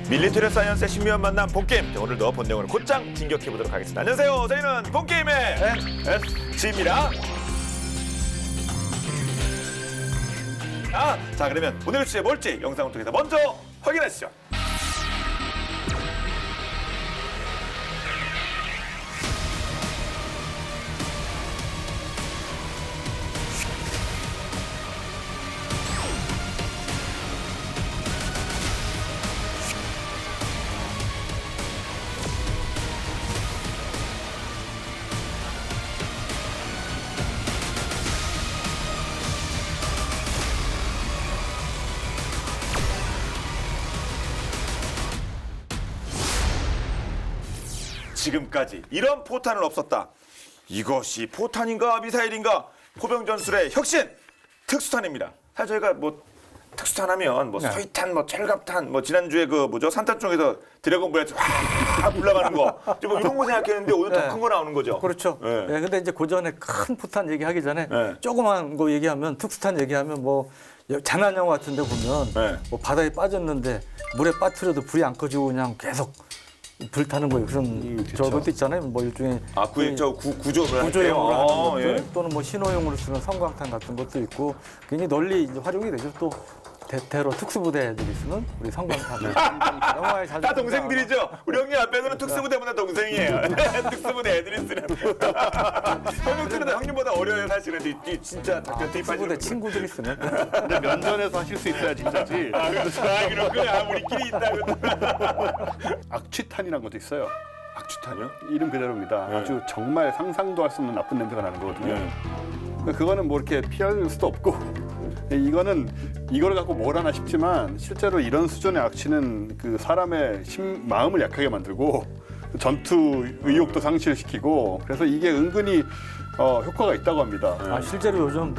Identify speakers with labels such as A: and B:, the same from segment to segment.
A: 밀리터리 사이언스의 신비한 만남 본게임. 오늘도 본능으로 곧장 진격해보도록 하겠습니다. 안녕하세요. 저희는 본게임의 NSG입니다. 자, 그러면 오늘 주제 뭘지 영상을 통해서 먼저 확인하시죠. 지금까지 이런 포탄은 없었다. 이것이 포탄인가 미사일인가? 포병 전술의 혁신 특수탄입니다. 사실 저희가 뭐 특수탄 하면 뭐 서위탄, 뭐 철갑탄, 뭐 지난주에 그 뭐죠 산탄 쪽에서 드래곤볼에서 확 올라가는 거, 뭐 이런 거 생각했는데 오늘 더 큰 거 나오는 거죠.
B: 그렇죠.
A: 네.
B: 네, 근데 이제 그 전에 큰 포탄 얘기하기 전에
A: 네.
B: 조그만 거 얘기하면 특수탄 얘기하면 뭐 장난 영화 같은데 보면
A: 네.
B: 뭐 바다에 빠졌는데 물에 빠뜨려도 불이 안 꺼지고 그냥 계속 불 타는 거 그런 저것도 있잖아요. 뭐 일종의
A: 구조를
B: 구조용으로 하는 것들
A: 예.
B: 또는 뭐 신호용으로 쓰는 성광탄 같은 것도 있고 굉장히 널리 이제 활용이 되죠. 또 대테러 특수부대들이 쓰는 우리 성광탄을 영화에 자주
A: 다 동생들이죠. 우리 형님 앞에서는 특수부대보다 동생이에요. 특수부대 애들이 쓰는. 형님들은 형님보다 어려요 사실은. 진짜 작전 투입하시는
B: 특수부대
A: 분들은.
B: 친구들이 쓰는
C: 근데 면전에서 하실 수 있어야 진짜지.
A: 그렇구나. 우리끼리 있다.
C: 악취탄이라는 것도 있어요.
A: 악취탄이요?
C: 이름 그대로입니다.
A: 네.
C: 아주 정말 상상도 할 수 없는 나쁜 냄새가 나는 거거든요.
A: 네.
C: 그거는 뭐 이렇게 피할 수도 없고 이거는 이걸 갖고 뭘 하나 싶지만 실제로 이런 수준의 악취는 그 사람의 마음을 약하게 만들고 전투 의욕도 상실시키고 그래서 이게 은근히 효과가 있다고 합니다.
B: 아, 실제로 요즘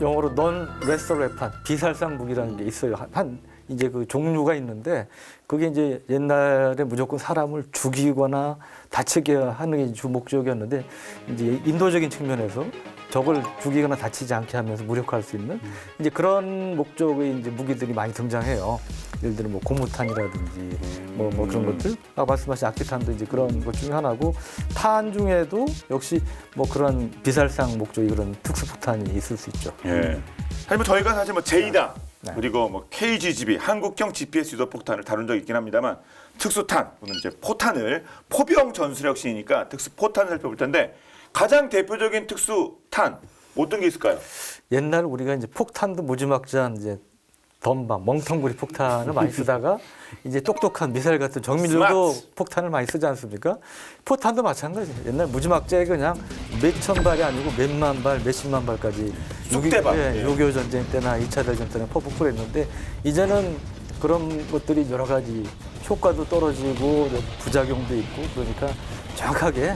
B: 영어로 non lethal weapon 비살상 무기라는 게 있어요. 한 이제 그 종류가 있는데 그게 이제 옛날에 무조건 사람을 죽이거나 다치게 하는 게 주 목적이었는데 이제 인도적인 측면에서 적을 죽이거나 다치지 않게 하면서 무력화할 수 있는 이제 그런 목적의 이제 무기들이 많이 등장해요. 예를 들어 뭐 고무탄이라든지 뭐 그런 것들. 아까 말씀하신 악기탄도 이제 그런 것 중에 하나고 탄 중에도 역시 뭐 그런 비살상 목적의 그런 특수포탄이 있을 수 있죠.
A: 예. 하지만 저희가 사실 뭐 제이다
B: 네.
A: 그리고 뭐 KGB 한국형 GPS 유도 폭탄을 다룬 적이 있긴 합니다만 특수탄 오늘 이제 포탄을 포병 전술 혁신이니까 특수포탄을 살펴볼 텐데 가장 대표적인 특수탄 어떤 게 있을까요?
B: 옛날 우리가 이제 폭탄도 무지막지한 이제 덤방, 멍텅구리 폭탄을 많이 쓰다가 이제 똑똑한 미사일 같은 정밀유도 폭탄을 많이 쓰지 않습니까? 포탄도 마찬가지예요. 옛날 무지막지하게 그냥 몇천 발이 아니고 몇만 발, 몇십만 발까지
A: 쑥대박.
B: 예, 6.25 전쟁 때나 2차 대전 때나 퍼붓고 했는데 이제는 그런 것들이 여러 가지 효과도 떨어지고 부작용도 있고 그러니까 정확하게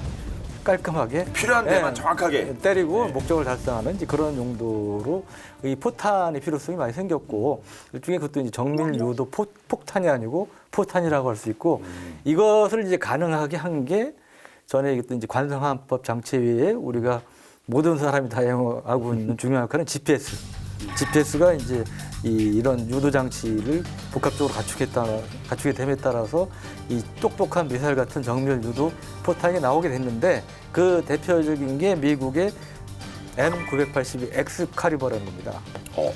B: 깔끔하게
A: 필요한 데만 정확하게
B: 때리고 목적을 달성하는 이제 그런 용도로 이 포탄의 필요성이 많이 생겼고 일종의 그것도 이제 정밀 유도 폭탄이 아니고 포탄이라고 할 수 있고 이것을 이제 가능하게 한 게 전에 얘기했던 이제 관성항법 장치위에 우리가 모든 사람이 다 이용하고 있는 중요한 역할은 GPS. GPS가 이제 이런 유도 장치를 복합적으로 갖추게 됨에 따라서 이 똑똑한 미사일 같은 정밀 유도 포탄이 나오게 됐는데 그 대표적인 게 미국의 M982 엑스칼리버라는 겁니다.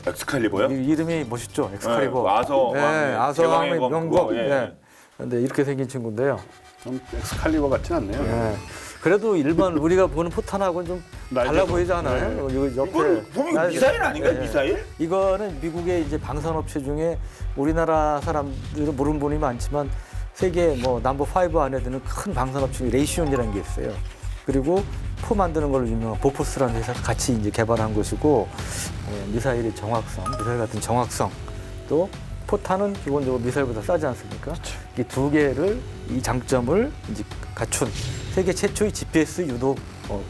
A: 엑스칼리버요?
B: 이름이 멋있죠, 엑스칼리버.
A: 아서왕의
B: 명곡.
A: 예.
B: 근데 이렇게 생긴 친구인데요.
C: 좀 엑스칼리버 같진 않네요.
B: 예. 그래도 일반 우리가 보는 포탄하고는 좀 달라 보이지 않아요? 이거 옆에
A: 보면 미사일 아닌가요? 미사일?
B: 이거는 미국의 이제 방산업체 중에 우리나라 사람들은 모르는 분이 많지만 세계 뭐 넘버 5 안에 드는 큰 방산업체 레이시온이라는 게 있어요. 그리고 포 만드는 걸로 유명한 보포스라는 회사가 같이 이제 개발한 것이고 미사일의 정확성, 미사일 같은 정확성 또 포탄은 기본적으로 미사일보다 싸지 않습니까? 이 두 개를 이 장점을 이제 갖춘 세계 최초의 GPS 유도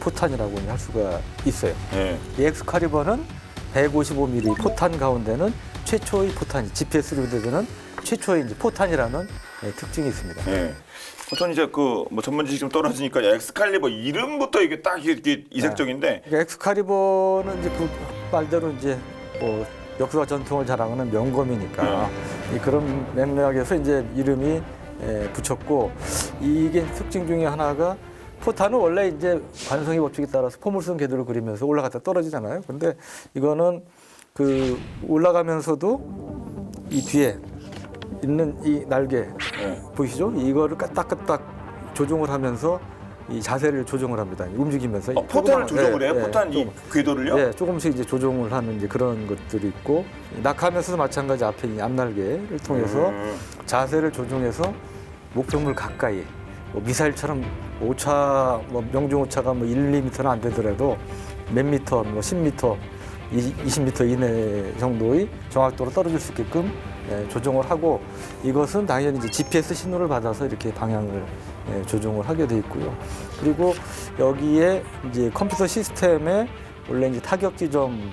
B: 포탄이라고 할 수가 있어요.
A: 네.
B: 이 엑스칼리버는 155mm 포탄 가운데는 최초의 포탄, GPS로 유도되는 최초의 이제 포탄이라는 특징이 있습니다.
A: 네. 보통 이제 그 뭐 전문 지식 좀 떨어지니까 엑스칼리버 이름부터 이게 딱 이게 이색적인데
B: 그러니까 엑스칼리버는 이제 그 말대로 이제 뭐 역사와 전통을 자랑하는 명검이니까 이 그런 맥락에서 이제 이름이 붙였고 이게 특징 중에 하나가 포탄은 원래 이제 관성의 법칙에 따라서 포물선 궤도를 그리면서 올라갔다 떨어지잖아요. 근데 이거는 그 올라가면서도 이 뒤에 있는 이 날개 보이시죠? 이거를 까딱까딱 조종을 하면서 이 자세를 조정을 합니다. 움직이면서
A: 포탄을 조정을 해요?
B: 예,
A: 포탄 이 궤도를요?
B: 예, 조금씩 이제 조정을 하는 이제 그런 것들이 있고 낙하하면서도 마찬가지 앞에 이 앞날개를 통해서 자세를 조정해서 목표물 가까이 뭐 미사일처럼 오차 뭐 명중 오차가 뭐 1, 2m는 안 되더라도 몇 미터, 뭐 10m, 20m 이내 정도의 정확도로 떨어질 수 있게끔 조정을 하고 이것은 당연히 이제 GPS 신호를 받아서 이렇게 방향을 조정을 하게 돼 있고요. 그리고 여기에 이제 컴퓨터 시스템에 원래 이제 타격 지점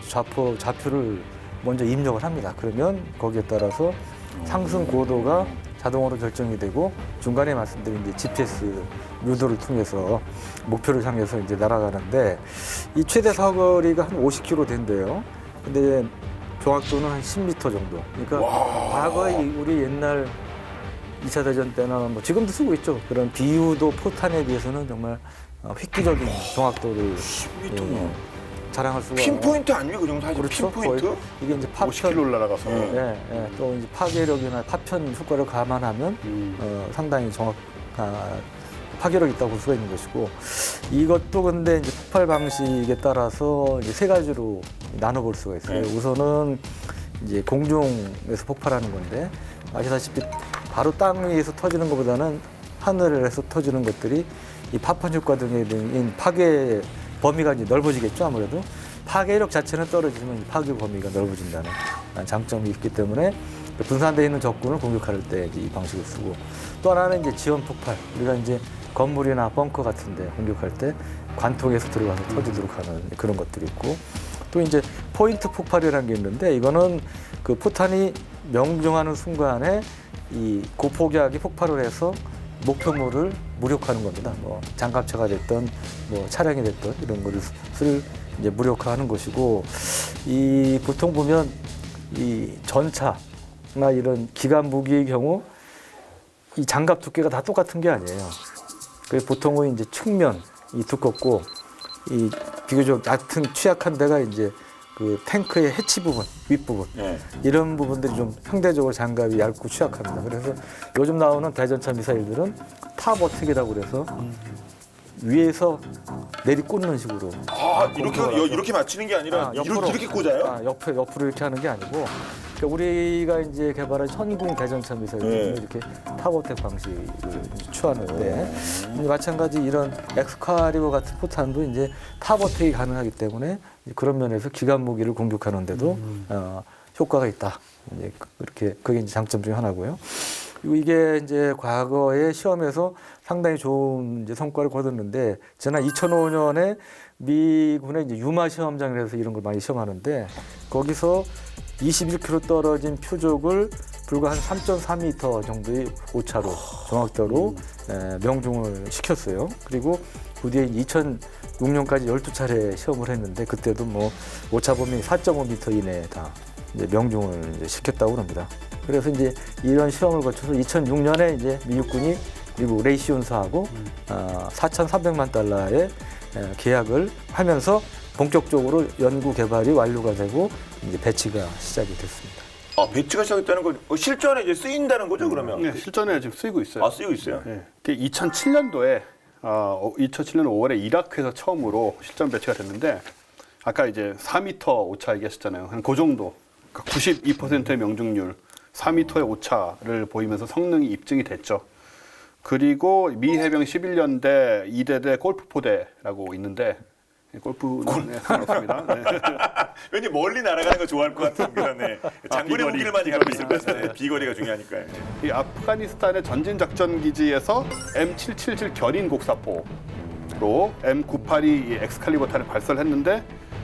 B: 좌표를 먼저 입력을 합니다. 그러면 거기에 따라서 상승 고도가 자동으로 결정이 되고 중간에 말씀드린 이제 GPS 유도를 통해서 목표를 향해서 이제 날아가는데 이 최대 사거리가 한 50km 된대요. 근데 정확도는 한 10m 정도. 그러니까 과거에 우리 옛날 2차 대전 때나 뭐 지금도 쓰고 있죠. 그런 비유도 포탄에 비해서는 정말 획기적인 정확도를
A: 10m면
B: 자랑할 수가
A: 핀포인트 아니에요? 그 정도 사이즈
B: 그렇죠.
A: 핀포인트?
B: 거의 이게 이제 파편
C: 50km 올라가서
B: 또 이제 파괴력이나 파편 효과를 감안하면 상당히 정확한 파괴력이 있다고 볼 수가 있는 것이고 이것도 근데 이제 폭발 방식에 따라서 이제 세 가지로 나눠볼 수가 있어요. 우선은 이제 공중에서 폭발하는 건데 아시다시피 바로 땅 위에서 터지는 것보다는 하늘에서 터지는 것들이 이 파편 효과 등의 파괴 범위가 이제 넓어지겠죠. 아무래도 파괴력 자체는 떨어지지만 파괴 범위가 넓어진다는 장점이 있기 때문에 분산되어 있는 적군을 공격할 때 이 방식을 쓰고 또 하나는 이제 지원 폭발. 우리가 이제 건물이나 벙커 같은데 공격할 때 관통해서 들어가서 터지도록 하는 그런 것들이 있고 또 이제 포인트 폭발이라는 게 있는데 이거는 그 포탄이 명중하는 순간에 이 고폭약이 폭발을 해서 목표물을 무력화하는 겁니다. 뭐 장갑차가 됐든 뭐 차량이 됐든 이런 것을 이제 무력화하는 것이고 이 보통 보면 이 전차나 이런 기관 무기의 경우 이 장갑 두께가 다 똑같은 게 아니에요. 그래서 보통은 이제 측면이 두껍고 이 비교적 얕은 취약한 데가 이제 그 탱크의 해치 부분, 윗부분 이런 부분들이 좀 상대적으로 장갑이 얇고 취약합니다. 그래서 요즘 나오는 대전차 미사일들은 탑 어택이라고 그래서 위에서 내리꽂는 식으로
A: 이렇게 맞추는 게 아니라 이렇게 꽂아요?
B: 옆으로 이렇게 하는 게 아니고 그러니까 우리가 이제 개발한 현궁 대전차 미사일은 이렇게 탑어택 방식을 취하는데 마찬가지 이런 엑스칼리버 같은 포탄도 이제 탑어택이 가능하기 때문에 그런 면에서 기관 무기를 공격하는데도 효과가 있다. 이제 그렇게 그게 이제 장점 중에 하나고요. 그리고 이게 이제 과거에 시험에서 상당히 좋은 이제 성과를 거뒀는데 지난 2005년에 미군의 이제 유마 시험장에서 이런 걸 많이 시험하는데 거기서 21km 떨어진 표적을 불과 한 3.4m 정도의 오차로 정확도로 명중을 시켰어요. 그리고 그 뒤에 2006년까지 12차례 시험을 했는데 그때도 뭐 오차 범위 4.5m 이내에 다 이제 명중을 이제 시켰다고 합니다. 그래서 이제 이런 시험을 거쳐서 2006년에 이제 미국군이 미국 레이시온사하고 4,300만 달러의 계약을 하면서 본격적으로 연구 개발이 완료가 되고 이제 배치가 시작이 됐습니다.
A: 배치가 시작했다는 건 실전에 이제 쓰인다는 거죠, 그러면?
C: 네, 실전에 지금 쓰이고 있어요.
A: 쓰이고 있어요?
C: 네. 2007년도에 2007년 5월에 이라크에서 처음으로 실전 배치가 됐는데 아까 이제 4m 오차 얘기하셨잖아요. 한 그 정도. 그러니까 92%의 명중률, 4m의 오차를 보이면서 성능이 입증이 됐죠. 그리고 미 해병 11년대 2대대 골프포대라고 있는데 골프는 상관없습니다. 네.
A: 왠지 멀리 날아가는 거 좋아할 것 같은 그런 장거리
C: 비거리.
A: 무기를 많이 갖고 있을 것 같아요. 비거리가 중요하니까.
C: 이 아프가니스탄의 전진 작전 기지에서 M777 견인 곡사포로 M982 엑스칼리버 탄을 발사했는데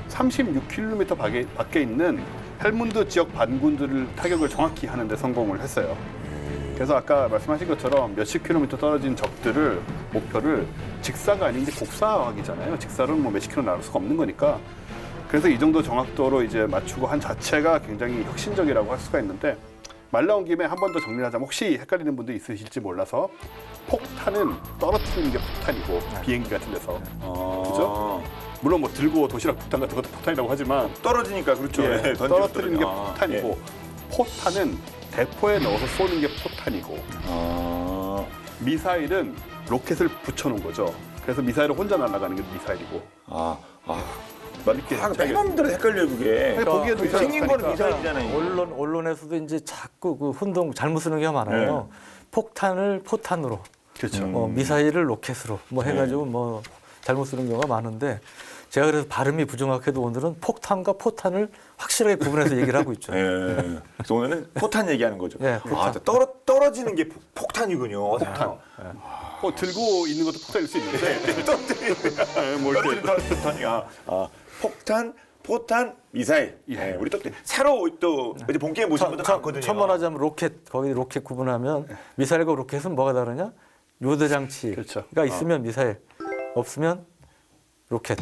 C: 36km 밖에 있는 헬문드 지역 반군들을 타격을 정확히 하는 데 성공을 했어요. 그래서 아까 말씀하신 것처럼 몇십 킬로미터 떨어진 적들을 목표를 직사가 아닌데 곡사각이잖아요. 직사로는 뭐 몇십 킬로 나올 수가 없는 거니까 그래서 이 정도 정확도로 이제 맞추고 한 자체가 굉장히 혁신적이라고 할 수가 있는데 말 나온 김에 한 번 더 정리하자면 혹시 헷갈리는 분도 있으실지 몰라서 폭탄은 떨어뜨리는 게 폭탄이고 비행기 같은 데서 그죠? 물론 뭐 들고 도시락 폭탄 같은 것도 폭탄이라고 하지만
A: 떨어지니까 그렇죠.
C: 예,
A: 예, 던지고
C: 떨어뜨리는 게
A: 떨어지니까.
C: 폭탄이고 포탄은 대포에 넣어서 쏘는 게 포탄이고 미사일은 로켓을 붙여놓은 거죠. 그래서 미사일을 혼자 날아가는 게 미사일이고
A: 이렇게 사람들은 헷갈려요 그게.
C: 보기에도
A: 생긴
C: 생긴
A: 거는 미사일이잖아요.
B: 언론에서도 이제 자꾸 그 혼동 잘못 쓰는 경우가 많아요. 폭탄을 포탄으로,
C: 그렇죠.
B: 미사일을 로켓으로 뭐 해가지고 뭐 잘못 쓰는 경우가 많은데 제가 그래서 발음이 부정확해도 오늘은 폭탄과 포탄을 확실하게 구분해서 얘기를 하고 있죠.
A: 예. 그래서 오늘은 포탄 얘기하는 거죠.
B: 예, 포탄.
A: 떨어지는 게 폭탄이군요.
C: 폭탄. 들고 있는 것도 폭탄일 수 있는데
A: 떨어지는
C: 뭐 이렇게
A: 폭탄이야. 폭탄, 포탄, 미사일.
C: 예.
A: 우리 또 새로 또 이제 본 게임 모신 분들 많거든요.
B: 천만하자면 로켓, 거기 로켓 구분하면 미사일과 로켓은 뭐가 다르냐? 요대 장치가
C: 그렇죠.
B: 있으면 미사일, 없으면 로켓.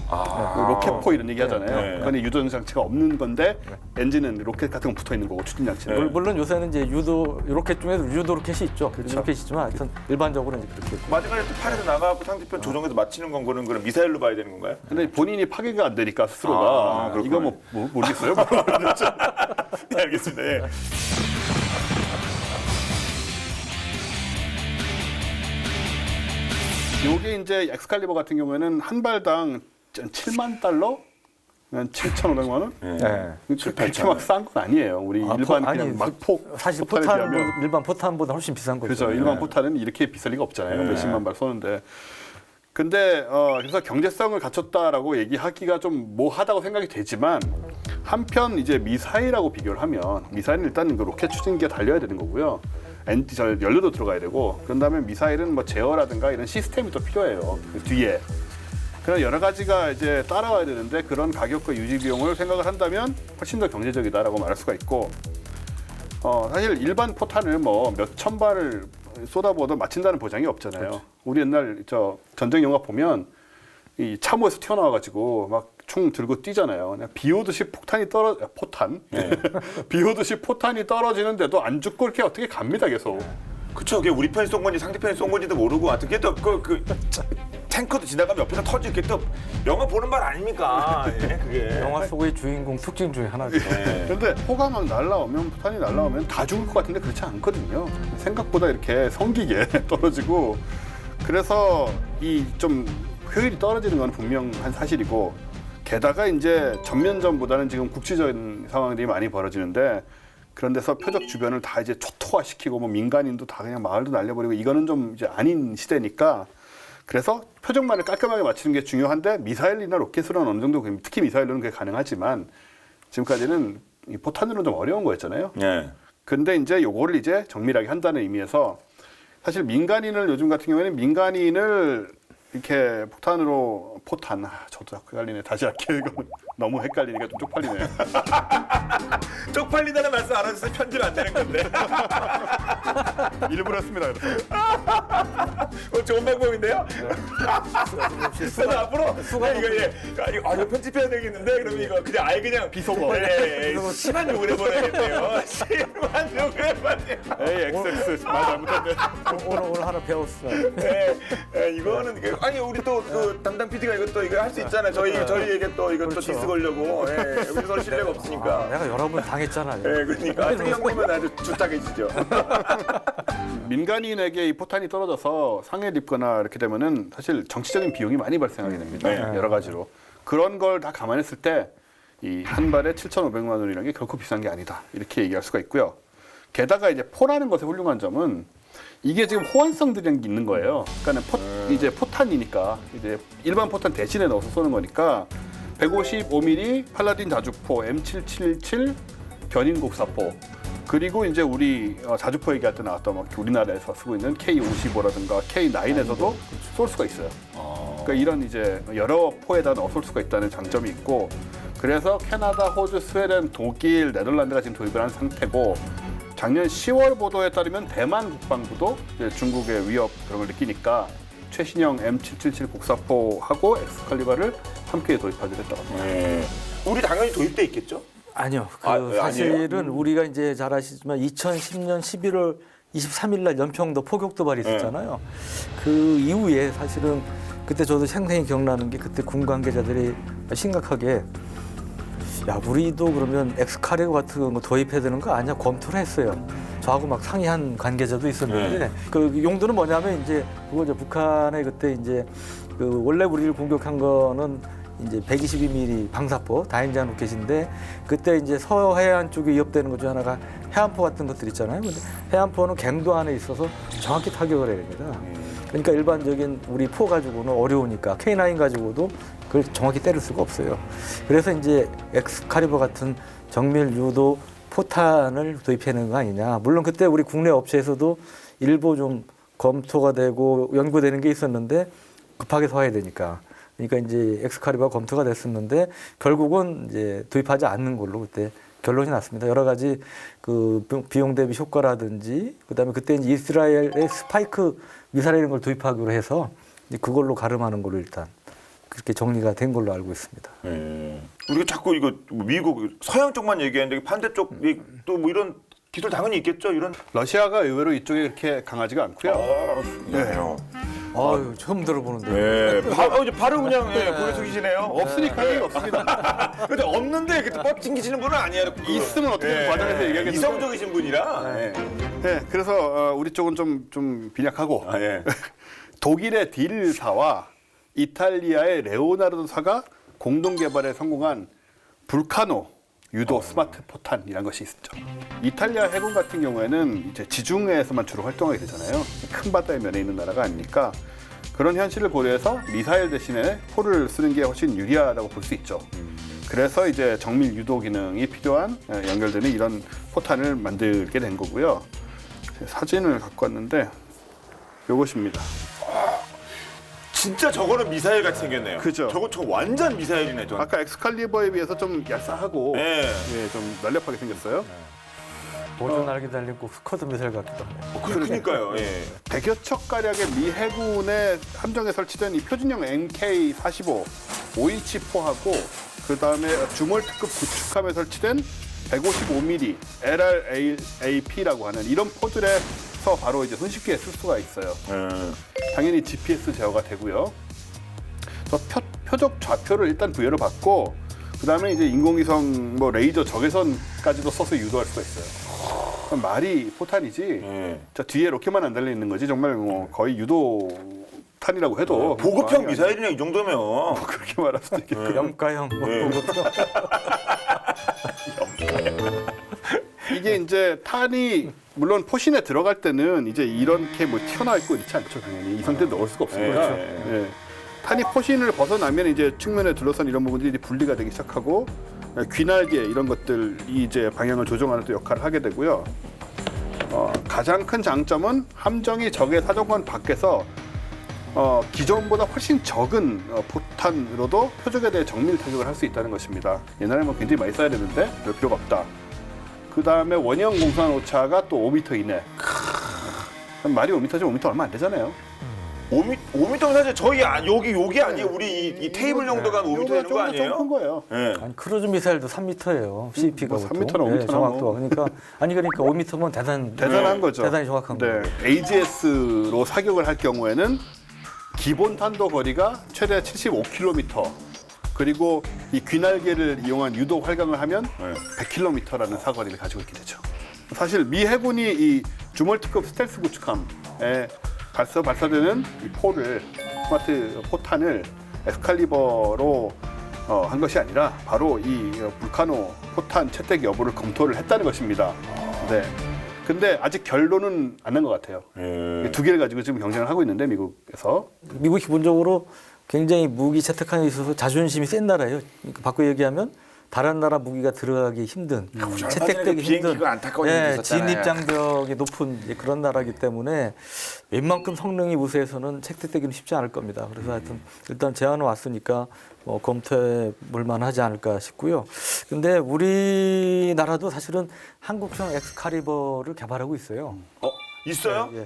C: 로켓포 이런 얘기 하잖아요.
A: 네.
C: 그건 유도전 장치가 없는 건데 엔진은 로켓 같은 거 붙어 있는 거고 추진 장치는.
B: 물론 요새는 이제 유도 로켓 중에도 유도 로켓이 있죠.
C: 그렇죠.
B: 로켓이 있지만 하여튼 일반적으로 이제 그렇게.
A: 마지막에 또 팔에서 나가고 상대편 조정해서 맞히는 건 그런 미사일로 봐야 되는 건가요?
C: 근데 본인이 파괴가 안 되니까 스스로가
A: 그렇구나.
C: 이거 뭐 모르겠어요.
A: 네, 알겠습니다. 예.
C: 요게 이제 엑스칼리버 같은 경우에는 한 발당 7만 달러? 7,500만 원?
B: 네.
C: 그렇게 막 싼 건 아니에요. 우리 일반 그냥 막폭
B: 사실
C: 포탄에
B: 포탄은
C: 비하면.
B: 일반 포탄보다 훨씬 비싼 거죠.
C: 그렇죠. 일반 포탄은 이렇게 비쌀 리가 없잖아요. 몇십만 발 쏘는데. 근데 그래서 경제성을 갖췄다라고 얘기하기가 좀 뭐하다고 생각이 되지만 한편 이제 미사일하고 비교를 하면 미사일은 일단 그 로켓 추진기가 달려야 되는 거고요. 연료도 들어가야 되고 그런 다음에 미사일은 뭐 제어라든가 이런 시스템이 또 필요해요. 그 뒤에. 그런 여러 가지가 이제 따라와야 되는데 그런 가격과 유지 비용을 생각을 한다면 훨씬 더 경제적이다라고 말할 수가 있고 사실 일반 포탄을 뭐 몇천 발을 쏟아부어도 맞힌다는 보장이 없잖아요.
B: 그렇죠.
C: 우리 옛날 저 전쟁 영화 보면 이 참호에서 튀어나와가지고 막 총 들고 뛰잖아요. 그냥 비 오듯이 포탄 비 오듯이 포탄이 떨어지는데도 안 죽고 이렇게 어떻게 갑니다 계속.
A: 그쵸. 그게 우리 편이 쏜 건지 상대편이 쏜 건지도 모르고 어떻게 또 탱커도 지나가면 옆에서 터지게 또 영화 보는 말 아닙니까? 예, 그게.
B: 영화 속의 주인공 특징 중에 하나죠.
C: 그런데 포가 막 날라오면 포탄이 날라오면 다 죽을 것 같은데 그렇지 않거든요. 생각보다 이렇게 성기게 떨어지고 그래서 이 좀 효율이 떨어지는 건 분명한 사실이고 게다가 이제 전면전보다는 지금 국지적인 상황들이 많이 벌어지는데 그런 데서 표적 주변을 다 이제 초토화시키고 뭐 민간인도 다 그냥 마을도 날려버리고 이거는 좀 이제 아닌 시대니까 그래서 표적만을 깔끔하게 맞추는 게 중요한데 미사일이나 로켓으로는 어느 정도 특히 미사일로는 그게 가능하지만 지금까지는 이 포탄으로는 좀 어려운 거였잖아요.
A: 예.
C: 근데 이제 요거를 이제 정밀하게 한다는 의미에서 사실 민간인을 요즘 같은 경우에는 민간인을 이렇게 포탄 저도 자꾸 헷갈리네. 다시 할게요. 이거 너무 헷갈리니까 좀 쪽팔리네.
A: 쪽팔리다는 말씀 안 하셨으면 편집 안 되는 건데.
C: 일부러 했습니다. 그래서.
A: 좋은 방법인데요? 그래서 앞으로 이거 편집해야 되겠는데 그러면 이거 그냥 아예 그냥
C: 비속어.
A: 심한 욕을 해버려야겠네요. 심한 욕을 해버려요.
C: 에이 XX 말 잘못했네.
B: 오늘 하나 배웠어요.
A: 이거는 아니 우리 또 그 담당 PD가 이것도 이거 할 수 있잖아요. 저희에게 또 이것도
B: 그렇죠.
A: 디스 걸려고. 우리 서로 신뢰가 없으니까.
B: 내가 여러 번 당했잖아요.
A: 그러니까 특이한 거면 아주 주탁해지죠.
C: 민간인에게 이 포탄이 떨어져서 상해를 입거나 이렇게 되면은 사실 정치적인 비용이 많이 발생하게 됩니다. 여러 가지로. 그런 걸 다 감안했을 때 이 한 발에 7,500만 원이라는 게 결코 비싼 게 아니다. 이렇게 얘기할 수가 있고요. 게다가 이제 포라는 것의 훌륭한 점은 이게 지금 호환성들이 있는 거예요. 그러니까 이제 포탄이니까 이제 일반 포탄 대신에 넣어서 쏘는 거니까 155mm 팔라딘 자주포 M777 견인 곡사포 그리고 이제 우리 자주포 얘기할 때 나왔던 막 우리나라에서 쓰고 있는 K55라든가 K9에서도 쏠 수가 있어요. 그러니까 이런 이제 여러 포에다 넣어 쏠 수가 있다는 장점이 있고 그래서 캐나다, 호주, 스웨덴, 독일, 네덜란드가 지금 도입을 한 상태고 작년 10월 보도에 따르면 대만 국방부도 이제 중국의 위협 그런 걸 느끼니까 최신형 M777 곡사포하고 엑스칼리버를 함께 도입하기로 했다고 합니다.
A: 우리 당연히 도입돼 있겠죠?
B: 아니요. 그
A: 아니에요?
B: 사실은 우리가 이제 잘 아시지만 2010년 11월 23일 날 연평도 포격 도발이 있었잖아요. 그 이후에 사실은 그때 저도 생생히 기억나는 게 그때 군 관계자들이 심각하게 야 우리도 그러면 엑스카리버 같은 거 도입해야 되는 거 아니야 검토를 했어요. 저하고 막 상의한 관계자도 있었는데 그 용도는 뭐냐면 이제 그거죠. 북한의 그때 이제 그 원래 우리를 공격한 거는 이제 122mm 방사포 다행장 로켓인데 그때 이제 서해안 쪽에 위협되는 것 중 하나가 해안포 같은 것들 있잖아요. 근데 해안포는 갱도 안에 있어서 정확히 타격을 해야 됩니다. 그러니까 일반적인 우리 포 가지고는 어려우니까 K9 가지고도 그걸 정확히 때릴 수가 없어요. 그래서 이제 엑스칼리버 같은 정밀 유도 포탄을 도입하는 거 아니냐. 물론 그때 우리 국내 업체에서도 일부 좀 검토가 되고 연구되는 게 있었는데 급하게 서야 되니까. 그러니까 이제 엑스칼리버가 검토가 됐었는데 결국은 이제 도입하지 않는 걸로 그때 결론이 났습니다. 여러 가지 그 비용 대비 효과라든지 그다음에 그때 이제 이스라엘의 스파이크 미사일 이런 걸 도입하기로 해서 이제 그걸로 가름하는 걸로 일단 그렇게 정리가 된 걸로 알고 있습니다.
A: 우리가 자꾸 이거 미국 서양 쪽만 얘기하는데 반대쪽 또 뭐 이런 기술 당연히 있겠죠. 이런.
C: 러시아가 의외로 이쪽에 그렇게 강하지가 않고요.
A: 네.
B: 아유 처음 들어보는데.
A: 네. 이제 바로 그냥 고개 숙이시네요.
C: 없으니까 할 얘기가 없습니다.
A: 근데 없는데 그때 뻗팅기시는 분은 아니에요.
C: 있으면 어떻게든 과정에서 얘기하겠는데.
A: 이성적이신 분이라.
C: 네, 그래서 우리 쪽은 좀 빈약하고
A: 아, 예.
C: 독일의 딜사와 이탈리아의 레오나르도사가 공동 개발에 성공한 불카노 유도 스마트 포탄이라는 것이 있었죠. 이탈리아 해군 같은 경우에는 이제 지중해에서만 주로 활동하게 되잖아요. 큰 바다의 면에 있는 나라가 아니니까 그런 현실을 고려해서 미사일 대신에 포를 쓰는 게 훨씬 유리하다고 볼 수 있죠. 그래서 이제 정밀 유도 기능이 필요한 연결되는 이런 포탄을 만들게 된 거고요. 사진을 갖고 왔는데 이것입니다.
A: 진짜 저거는 미사일 같이 생겼네요.
C: 그죠.
A: 저거 완전 미사일이네. 저.
C: 아까 엑스칼리버에 비해서 좀 얄쌍하고
A: 네.
C: 좀 날렵하게 생겼어요.
B: 보조 날개 달리고 스쿼드 미사일 같기도 하고.
A: 그러니까요. 예.
C: 100여 척 가량의 미 해군의 함정에 설치된 이 표준형 MK45 5인치 포하고 그 다음에 주몰특급 구축함에 설치된 155mm LRAP라고 하는 이런 포들에서 바로 이제 손쉽게 쓸 수가 있어요. 당연히 GPS 제어가 되고요. 저 표적 좌표를 일단 부여를 받고 그 다음에 이제 인공위성 뭐 레이저 적외선까지도 써서 유도할 수가 있어요. 그럼 말이 포탄이지. 저 뒤에 로켓만 안 달려 있는 거지 정말 뭐 거의 유도탄이라고 해도
A: 보급형 미사일이냐 이 정도면.
C: 그렇게 말할 수도 있겠고.
B: 염가형.
C: 이게 이제 탄이 물론 포신에 들어갈 때는 이제 이렇게 뭐 튀어나와 있고 이렇지 않죠. 당연히 이 상태에 넣을 수가 없으니까. 예. 탄이 포신을 벗어나면 이제 측면에 둘러싼 이런 부분들이 분리가 되기 시작하고 귀날개 이런 것들이 이제 방향을 조정하는 또 역할을 하게 되고요. 가장 큰 장점은 함정이 적의 사정권 밖에서 기존보다 훨씬 적은 포탄으로도 표적에 대해 정밀 타격을 할 수 있다는 것입니다. 옛날에 뭐 굉장히 많이 써야 되는데 그럴 필요가 없다. 그 다음에 원형 공수한 오차가 또 5m 이내. 말이 5m지 5m 얼마 안 되잖아요.
A: 5m면 사실 저희 여기 아니에요. 우리 이 테이블 정도가 5m 되는 거 아니에요?
C: 조금 큰 거예요.
A: 예.
B: 아니 크루즈 미사일도 3m예요. CP가
C: 뭐 3m나 5m나
B: 정확도가.
C: 뭐.
B: 그러니까 5m면
C: 대단한 거죠.
B: 대단히 정확한 거예요.
C: AGS로 사격을 할 경우에는 기본 탄도 거리가 최대 75km. 그리고 이 귀날개를 이용한 유도 활강을 하면 100km라는 사거리를 가지고 있게 되죠. 사실 미 해군이 이 주몰특급 스텔스 구축함에 발사되는 이 포를 스마트 포탄을 엑스칼리버로 한 것이 아니라 바로 이 불카노 포탄 채택 여부를 검토를 했다는 것입니다. 네. 근데 아직 결론은 안 난 것 같아요. 두 개를 가지고 지금 경쟁을 하고 있는데 미국에서.
B: 미국이 기본적으로 굉장히 무기 채택하는 데 있어서 자존심이 센 나라예요. 그러니까 바꿔 얘기하면 다른 나라 무기가 들어가기 힘든, 채택되기 힘든, 진입 장벽이 높은 그런 나라이기 때문에 웬만큼 성능이 우세해서는 채택되기는 쉽지 않을 겁니다. 그래서 하여튼 일단 제안은 왔으니까 검토해 볼 만하지 않을까 싶고요. 근데 우리나라도 사실은 한국형 엑스칼리버를 개발하고 있어요.
A: 있어요?
B: 예.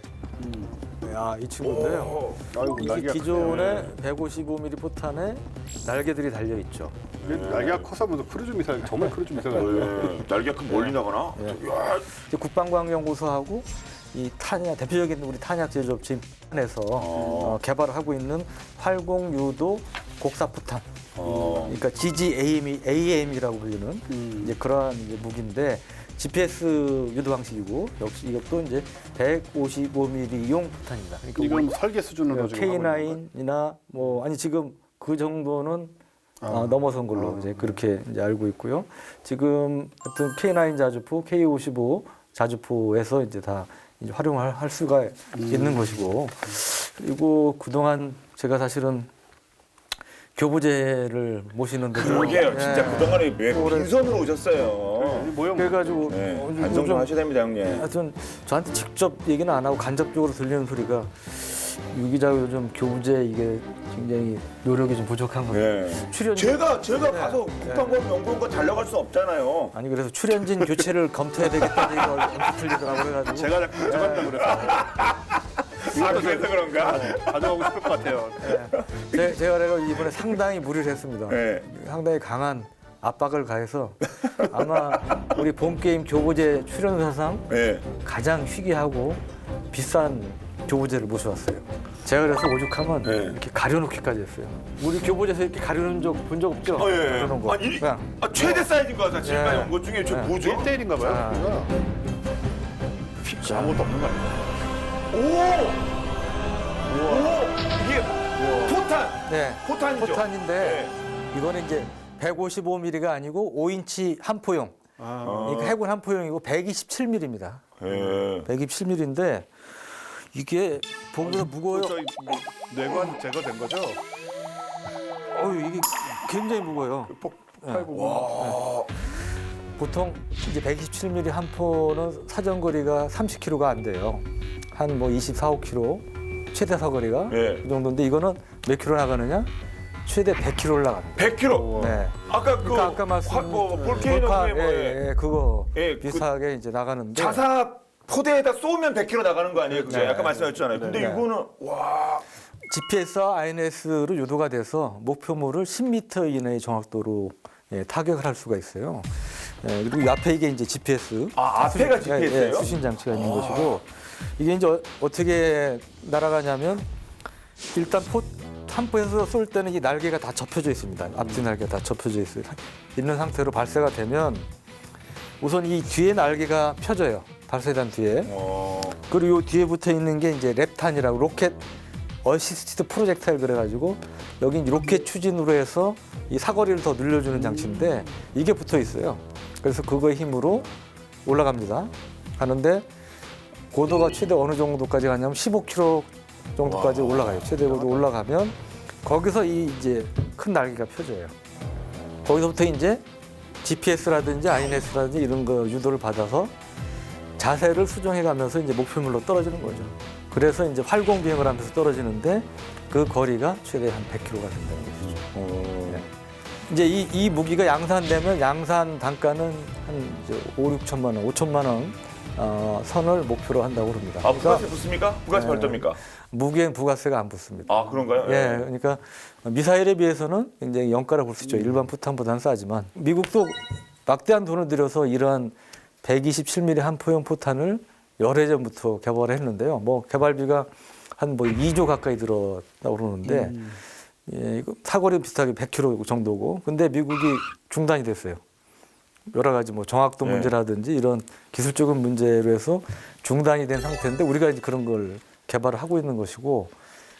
B: 야, 이 친구인데요.
C: 아이고,
B: 이게
C: 날개가
B: 기존의 155mm 포탄에 날개들이 달려 있죠.
C: 크네. 날개가 커서 무슨 크루즈 미사일, 정말 크루즈 미사일 같아요.
A: 날개가 큰 멀리 나가나? 야,
B: 이제 국방과학연구소하고 이 탄약 대표적인 우리 탄약 제조업체인 에서 개발을 하고 있는 활공유도 곡사포탄. 그러니까 GGAM이라고 불리는 이제 그러한 이제 무기인데 GPS 유도 방식이고 역시 이것도 이제 155mm용 포탄입니다. 그러니까
C: 이건 뭐 설계 수준으로 지금 하고 있는
B: K9이나 뭐 아니 지금 그 정도는 넘어선 걸로 이제 그렇게 이제 알고 있고요. 지금 하여튼 K9 자주포, K55 자주포에서 이제 다 이제 활용을 할 수가 있는 것이고 그리고 그동안 제가 사실은 교부제를 모시는데
A: 그러게요. 진짜 그동안에 왜 빈손으로 오셨어요?
C: 거예요. 모형
B: 그래가지고
A: 네,
B: 요즘
A: 반성 좀 하셔야 됩니다, 형님.
B: 하여튼 저한테 직접 얘기는 안 하고 간접적으로 들리는 소리가 유 기자 요즘 교부제 이게 굉장히 노력이 좀 부족한 것 같아요.
A: 네.
B: 출연진
A: 제가 가서 국방과학연구원과 달려갈 수 없잖아요.
B: 아니 그래서 출연진 교체를 검토해야 되겠다는 얘기가 엄청 들리더라고 그래가지고
C: 제가 자꾸 가져간다고 그래서
A: 그래서 그런가?
C: 가져가고 싶을 것 같아요.
B: 제가 그래서 이번에 상당히 무리를 했습니다.
A: 네.
B: 상당히 강한 압박을 가해서 아마 우리 본 게임 교부제 출연사상
A: 네.
B: 가장 희귀하고 비싼 교부제를 모셔왔어요. 제가 그래서 오죽하면
A: 네.
B: 이렇게 가려놓기까지 했어요. 우리 교부제에서 이렇게 가려놓은 적 본 적 없죠?
A: 예.
B: 가려놓은 거.
A: 아, 최대 사이즈인 거 같아. 지금까지
B: 예.
A: 온 것 중에 저
B: 예.
A: 뭐죠?
C: 1대1인가 봐요.
B: 아.
C: 이거.
A: 자, 아무것도 없는 거 아니에요? 오! 이게 포탄!
B: 네.
A: 포탄이죠?
B: 포탄인데
A: 네.
B: 이거는 이제 155mm가 아니고 5인치 한포용. 그러니까 해군 한포용이고 127mm입니다.
A: 예.
B: 127mm인데 이게 보기보다 무거워요.
C: 저희 뇌관 제거된 거죠?
B: 이게 굉장히 무거워요.
C: 폭발고.
B: 보통 이제 127mm 한 포는 사정거리가 30km가 안 돼요. 한 뭐 24, 5km 최대 사거리가
A: 예.
B: 그 정도인데 이거는 몇 킬로 나가느냐? 최대 100km를 나갑니다.
A: 100kg.
B: 네.
A: 아까
B: 그러니까 아까 말씀
A: 볼케이노의 뭐
B: 그거
A: 예, 그
B: 비슷하게 이제 나가는데
A: 자사 포대에다 쏘면 100kg 나가는 거 아니에요? 그죠?
B: 네.
A: 아까 말씀하셨잖아요. 근데
B: 네.
A: 이거는 와.
B: GPS와 INS로 유도가 돼서 목표물을 10m 이내의 정확도로 타격을 할 수가 있어요. 그리고 이 앞에 이게 이제 GPS.
A: 앞에가 GPS예요?
B: 수신 장치가 있는 것이고 이게 이제 어떻게 날아가냐면 일단 탐포에서 쏠 때는 이 날개가 다 접혀져 있습니다. 앞뒤 날개가 다 접혀져 있는 상태로 발사가 되면 우선 이 뒤에 날개가 펴져요. 발사단 뒤에. 그리고 이 뒤에 붙어 있는 게 이제 랩탄이라고 로켓 어시스티드 프로젝타일 그래가지고 여기 이제 로켓 추진으로 해서 이 사거리를 더 늘려주는 장치인데 이게 붙어 있어요. 그래서 그거의 힘으로 올라갑니다. 하는데 고도가 최대 어느 정도까지 가냐면 15km 정도까지 올라가요. 최대 고도 올라가면 거기서 이 이제 큰 날개가 펴져요. 거기서부터 이제 GPS라든지 INS라든지 이런 거 유도를 받아서 자세를 수정해가면서 이제 목표물로 떨어지는 거죠. 그래서 이제 활공 비행을 하면서 떨어지는데 그 거리가 최대 한 100km가 된다는 것이죠. 네. 이제 이 무기가 양산되면 양산 단가는 한 이제 5, 6천만 원, 5천만 원 선을 목표로 한다고 합니다.
A: 아, 부가세 붙습니까? 부가세
B: 네.
A: 별도입니까?
B: 무기엔 부가세가 안 붙습니다.
A: 아, 그런가요?
B: 예, 그러니까 미사일에 비해서는 굉장히 영가라 볼 수 있죠. 일반 포탄보다는 싸지만 미국도 막대한 돈을 들여서 이러한 127mm 한포용 포탄을 열해 전부터 개발을 했는데요. 뭐 개발비가 한 뭐 2조 가까이 들었다고 그러는데 예, 이거 사거리 비슷하게 100km 정도고 근데 미국이 중단이 됐어요. 여러 가지 뭐 정확도
A: 네.
B: 문제라든지 이런 기술적인 문제로 해서 중단이 된 상태인데 우리가 이제 그런 걸 개발을 하고 있는 것이고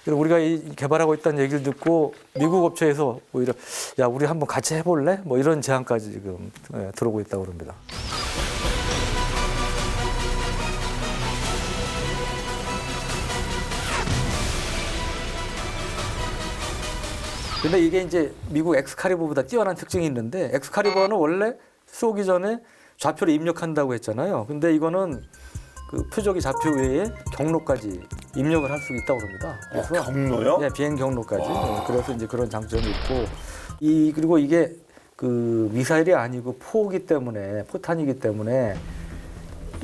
B: 그래서 우리가 이 개발하고 있다는 얘기를 듣고 미국 업체에서 오히려 야 우리 한번 같이 해볼래? 뭐 이런 제안까지 지금 들어오고 있다고 합니다. 근데 이게 이제 미국 엑스칼리버보다 뛰어난 특징이 있는데 엑스칼리버는 원래 쏘기 전에 좌표를 입력한다고 했잖아요. 근데 이거는 그 표적의 좌표 외에 경로까지 입력을 할 수 있다고 합니다. 그래서
A: 경로요?
B: 네, 비행 경로까지. 그래서 이제 그런 장점이 있고 그리고 이게 그 미사일이 아니고 포기 때문에 포탄이기 때문에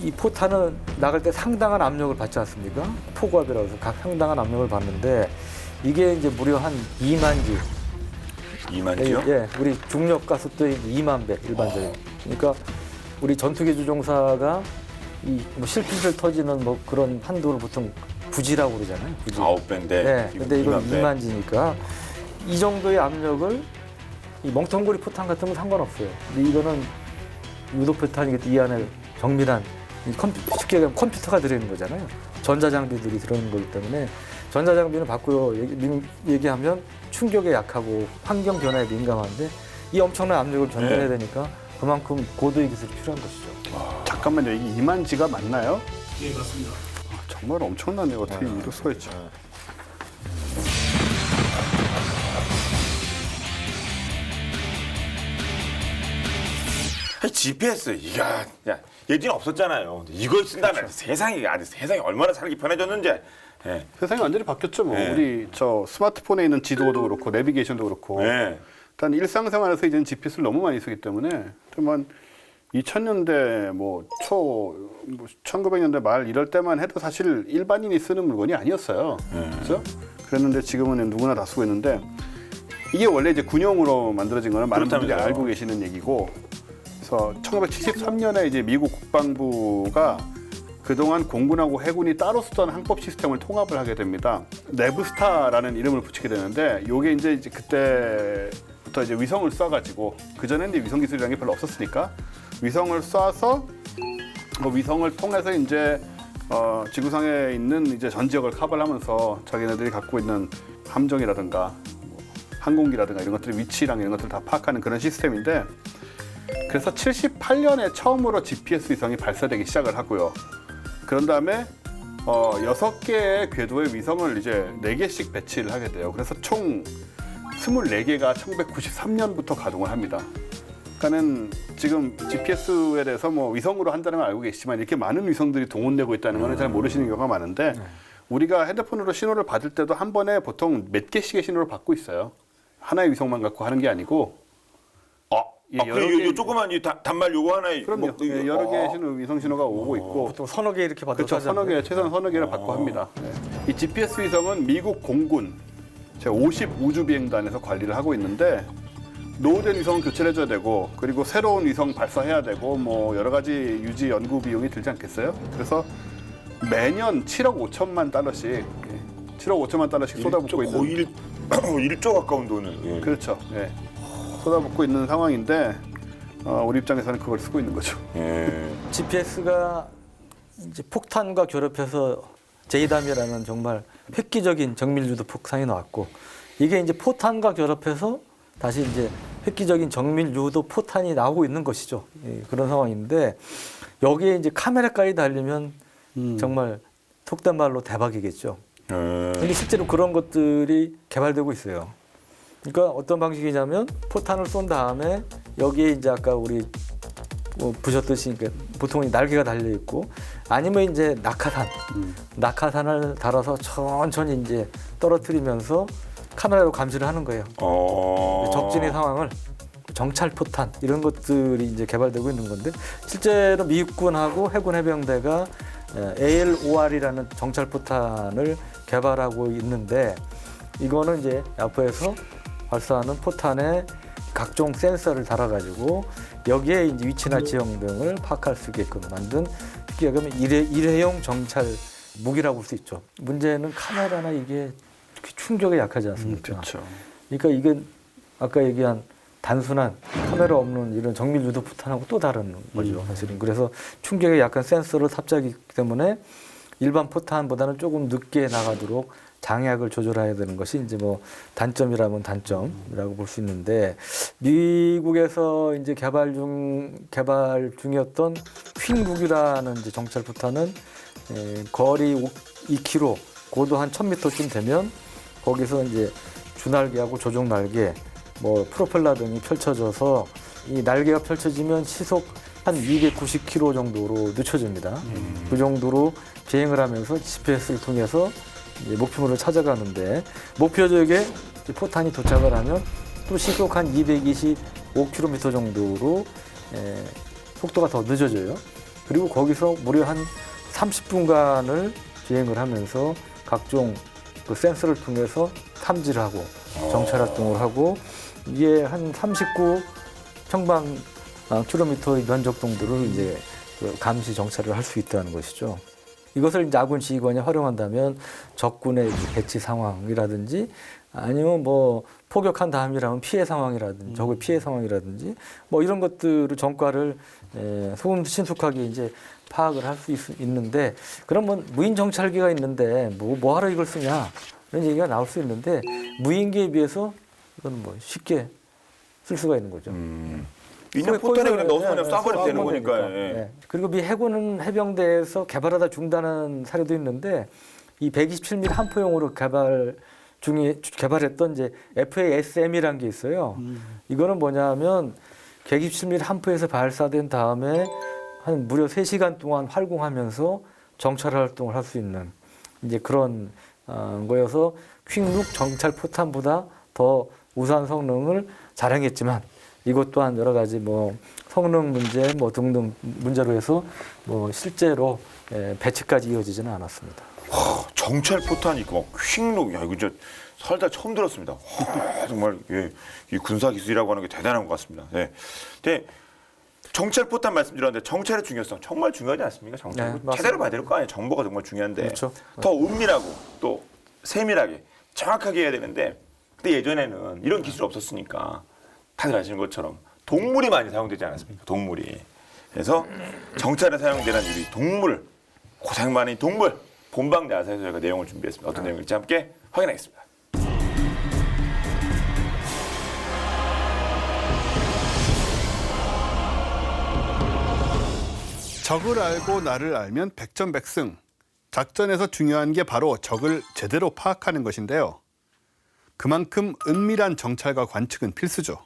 B: 이 포탄은 나갈 때 상당한 압력을 받지 않습니까? 포구압이라고 해서 상당한 압력을 받는데 이게 이제 무려 한 2만 G.
A: 2만지요?
B: 예, 우리 중력 가속도의 2만 배 일반적인. 그러니까 우리 전투기 조종사가 이 뭐 실핏을 터지는 뭐 그런 한도를 보통 부지라고 그러잖아요. 부지.
A: 9배인데.
B: 네, 근데 이건
A: 2만 배.
B: 2만 G니까 이 정도의 압력을 이 멍텅구리 포탄 같은 건 상관없어요. 근데 이거는 유도 포탄이기 이 안에 정밀한 쉽게 얘기하면 컴퓨터가 들어있는 거잖아요. 전자장비들이 들어있는 거기 때문에 전자장비는 바꾸어 얘기하면 충격에 약하고 환경 변화에 민감한데 이 엄청난 압력을 견뎌내야 되니까 그만큼 고도의 기술이 필요한 것이죠.
C: 잠깐만요. 이게 2만 G가 맞나요? 예, 맞습니다. 정말 엄청나네요. 어떻게 이럴 수가 있죠?
A: GPS 이거 야, 예전에 없었잖아요. 근데 이걸 쓴다면 세상이 얼마나 살기 편해졌는지. 예.
C: 세상이 완전히 바뀌었죠. 뭐
A: 네.
C: 우리 저 스마트폰에 있는 지도도 그렇고 내비게이션도 그렇고
A: 네.
C: 일단 일상생활에서 이제는 GPS를 너무 많이 쓰기 때문에 정말 2000년대 초 1900년대 말 이럴 때만 해도 사실 일반인이 쓰는 물건이 아니었어요. 그렇죠? 그랬는데 지금은 누구나 다 쓰고 있는데 이게 원래 이제 군용으로 만들어진 거는 많은 분들이
A: 그렇다면서요.
C: 알고 계시는 얘기고 그래서 1973년에 이제 미국 국방부가 그동안 공군하고 해군이 따로 쓰던 항법 시스템을 통합을 하게 됩니다. 네브스타라는 이름을 붙이게 되는데 이게 이제 그때부터 이제 위성을 쏴가지고 그 전에는 위성 기술이라는 게 별로 없었으니까 위성을 쏴서 위성을 통해서 이제 지구상에 있는 이제 전 지역을 커버를 하면서 자기네들이 갖고 있는 함정이라든가 항공기라든가 이런 것들의 위치랑 이런 것들을 다 파악하는 그런 시스템인데 그래서 78년에 처음으로 GPS 위성이 발사되기 시작을 하고요. 그런 다음에 6개의 궤도의 위성을 이제 4개씩 배치를 하게 돼요. 그래서 총 24개가 1993년부터 가동을 합니다. 그러니까는 지금 GPS에 대해서 뭐 위성으로 한다는 걸 알고 계시지만 이렇게 많은 위성들이 동원되고 있다는 거는 잘 모르시는 경우가 많은데 우리가 핸드폰으로 신호를 받을 때도 한 번에 보통 몇 개씩의 신호를 받고 있어요. 하나의 위성만 갖고 하는 게 아니고
A: 요 조그만 이 단말 요거 하나에
C: 그럼요. 예, 여러 개의 위성 신호가 오고 있고
B: 보통 서너 개 이렇게 받아서
C: 그렇죠. 최소한 서너 개를 받고 합니다. 네. 이 GPS 위성은 미국 공군 제50 우주비행단에서 관리를 하고 있는데 노후된 위성은 교체를 해줘야 되고 그리고 새로운 위성 발사해야 되고 뭐 여러 가지 유지 연구 비용이 들지 않겠어요? 그래서 매년 7억 5천만 달러씩 7억 5천만 달러씩 쏟아붓고 있는
A: 거의 1조 가까운 돈을. 예.
C: 그렇죠. 예. 쏟아붓고 있는 상황인데 우리 입장에서는 그걸 쓰고 있는 거죠.
A: 예.
B: GPS가 이제 폭탄과 결합해서 제이담이라는 정말 획기적인 정밀유도 폭탄이 나왔고 이게 이제 포탄과 결합해서 다시 이제 획기적인 정밀유도 포탄이 나오고 있는 것이죠. 예, 그런 상황인데 여기에 이제 카메라까지 달리면 정말 속된 말로 대박이겠죠. 근데 실제로 그런 것들이 개발되고 있어요. 그러니까 어떤 방식이냐면 포탄을 쏜 다음에 여기에 이제 아까 우리 보셨듯이 그러니까 보통 날개가 달려 있고 아니면 이제 낙하산을 달아서 천천히 이제 떨어뜨리면서 카메라로 감시를 하는 거예요. 적진의 상황을 정찰 포탄 이런 것들이 이제 개발되고 있는 건데 실제로 미국군하고 해군 해병대가 ALOR이라는 정찰 포탄을 개발하고 있는데 이거는 이제 야포에서 발사하는 포탄에 각종 센서를 달아가지고 여기에 이제 위치나 지형 등을 파악할 수 있게끔 만든 쉽게 얘기하면 일회용 정찰 무기라고 볼 수 있죠. 문제는 카메라나 이게 충격에 약하지 않습니까?
C: 그렇죠.
B: 그러니까 이게 아까 얘기한 단순한 카메라 없는 이런 정밀 유도 포탄하고 또 다른 거죠, 사실은. 그래서 충격에 약한 센서를 탑재하기 때문에 일반 포탄보다는 조금 늦게 나가도록 장약을 조절해야 되는 것이 이제 뭐 단점이라면 단점이라고 볼 수 있는데 미국에서 이제 개발 중이었던 퀵무기라는 이제 정찰 포탄은 거리 2km, 고도 한 1000m쯤 되면 거기서 이제 주날개하고 조종 날개, 뭐 프로펠러 등이 펼쳐져서 이 날개가 펼쳐지면 시속 한 290km 정도로 늦춰집니다. 그 정도로 비행을 하면서 GPS를 통해서 이제 목표물을 찾아가는데 목표 지역에 포탄이 도착을 하면 또 시속 한 225km 정도로 속도가 더 늦어져요. 그리고 거기서 무려 한 30분간을 비행을 하면서 각종 그 센서를 통해서 탐지를 하고 정찰 활동을 하고 이게 한 39 평방 킬로미터의 면적 정도를 이제 그 감시 정찰을 할 수 있다는 것이죠. 이것을 이제 아군 지휘관이 활용한다면 적군의 배치 상황이라든지 아니면 뭐 포격한 다음이라면 피해 상황이라든지 적의 피해 상황이라든지 뭐 이런 것들을 전과를 신속하게 이제 파악을 할 수 있는데 그러면 무인 정찰기가 있는데 뭐 하러 이걸 쓰냐 이런 얘기가 나올 수 있는데 무인기에 비해서 이건 뭐 쉽게 쓸 수가 있는 거죠.
A: 그냥 포탄에 그냥 넣어서 그냥 쏴버리면 되는 거니까.
B: 예. 그리고 미 해군은 해병대에서 개발하다 중단한 사례도 있는데 이 127mm 함포용으로 개발했던 이제 FASM이라는 게 있어요. 이거는 뭐냐면 127mm 함포에서 발사된 다음에 한 무려 3시간 동안 활공하면서 정찰 활동을 할 수 있는 이제 그런 거여서 퀵룩 정찰 포탄보다 더 우수한 성능을 자랑했지만 이것 또한 여러 가지 뭐 성능 문제 뭐 등등 문제로 해서 뭐 실제로 배치까지 이어지지는 않았습니다.
A: 정찰 포탄이 있고 막 휙룩, 야 이거 진짜 살다 처음 들었습니다. 와, 정말 이 군사 기술이라고 하는 게 대단한 것 같습니다. 네. 근데 정찰 포탄 말씀드렸는데 정찰의 중요성 정말 중요하지 않습니까? 정찰
B: 네,
A: 제대로 봐야 될 거 아니에요. 정보가 정말 중요한데
B: 그렇죠.
A: 더 은밀하고 또 세밀하게 정확하게 해야 되는데 근데 예전에는 이런 기술이 없었으니까 다들 아시는 것처럼 동물이 많이 사용되지 않았습니까? 동물이. 그래서 정찰에 사용되는 이 동물, 고생 많은 동물 본방야사에서 저희가 내용을 준비했습니다. 어떤 내용일지 함께 확인하겠습니다.
C: 적을 알고 나를 알면 백전백승. 작전에서 중요한 게 바로 적을 제대로 파악하는 것인데요. 그만큼 은밀한 정찰과 관측은 필수죠.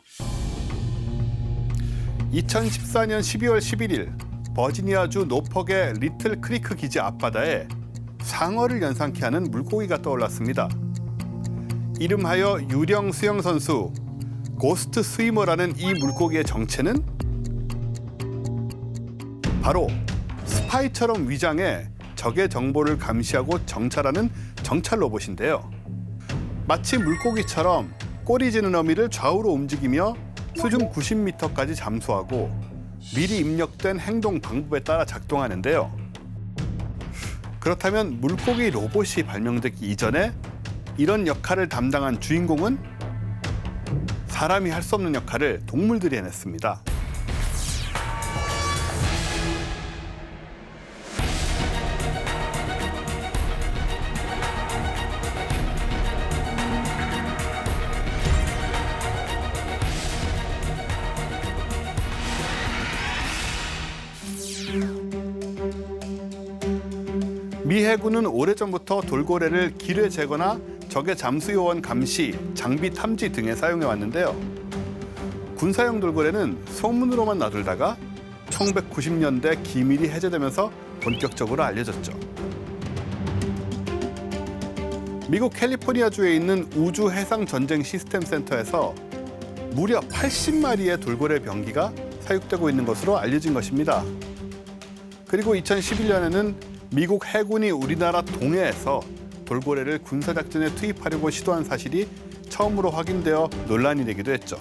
C: 2014년 12월 11일 버지니아주 노폭의 리틀 크리크 기지 앞바다에 상어를 연상케 하는 물고기가 떠올랐습니다. 이름하여 유령 수영 선수 고스트 스위머라는 이 물고기의 정체는 바로 스파이처럼 위장해 적의 정보를 감시하고 정찰하는 정찰 로봇인데요. 마치 물고기처럼 꼬리 지는 어미를 좌우로 움직이며 수중 90m까지 잠수하고 미리 입력된 행동 방법에 따라 작동하는데요. 그렇다면 물고기 로봇이 발명되기 이전에 이런 역할을 담당한 주인공은 사람이 할 수 없는 역할을 동물들이 해냈습니다. 미 해군은 오래전부터 돌고래를 기뢰 제거나 적의 잠수 요원 감시, 장비 탐지 등에 사용해 왔는데요. 군사용 돌고래는 소문으로만 놔둘다가 1990년대 기밀이 해제되면서 본격적으로 알려졌죠. 미국 캘리포니아주에 있는 우주 해상 전쟁 시스템 센터에서 무려 80마리의 돌고래 병기가 사육되고 있는 것으로 알려진 것입니다. 그리고 2011년에는 미국 해군이 우리나라 동해에서 돌고래를 군사작전에 투입하려고 시도한 사실이 처음으로 확인되어 논란이 되기도 했죠.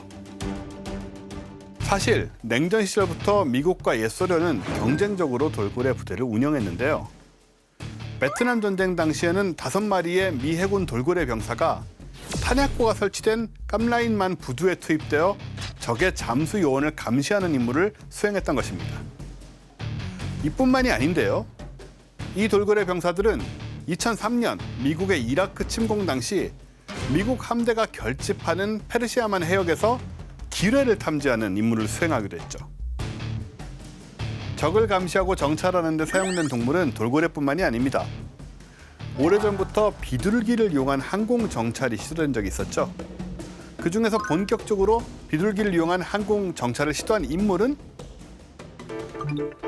C: 사실 냉전 시절부터 미국과 옛소련은 경쟁적으로 돌고래 부대를 운영했는데요. 베트남 전쟁 당시에는 5마리의 미 해군 돌고래 병사가 탄약고가 설치된 깜라인만 부두에 투입되어 적의 잠수 요원을 감시하는 임무를 수행했던 것입니다. 이뿐만이 아닌데요. 이 돌고래 병사들은 2003년 미국의 이라크 침공 당시 미국 함대가 결집하는 페르시아만 해역에서 기뢰를 탐지하는 임무를 수행하기도 했죠. 적을 감시하고 정찰하는 데 사용된 동물은 돌고래뿐만이 아닙니다. 오래전부터 비둘기를 이용한 항공 정찰이 시도된 적이 있었죠. 그중에서 본격적으로 비둘기를 이용한 항공 정찰을 시도한 인물은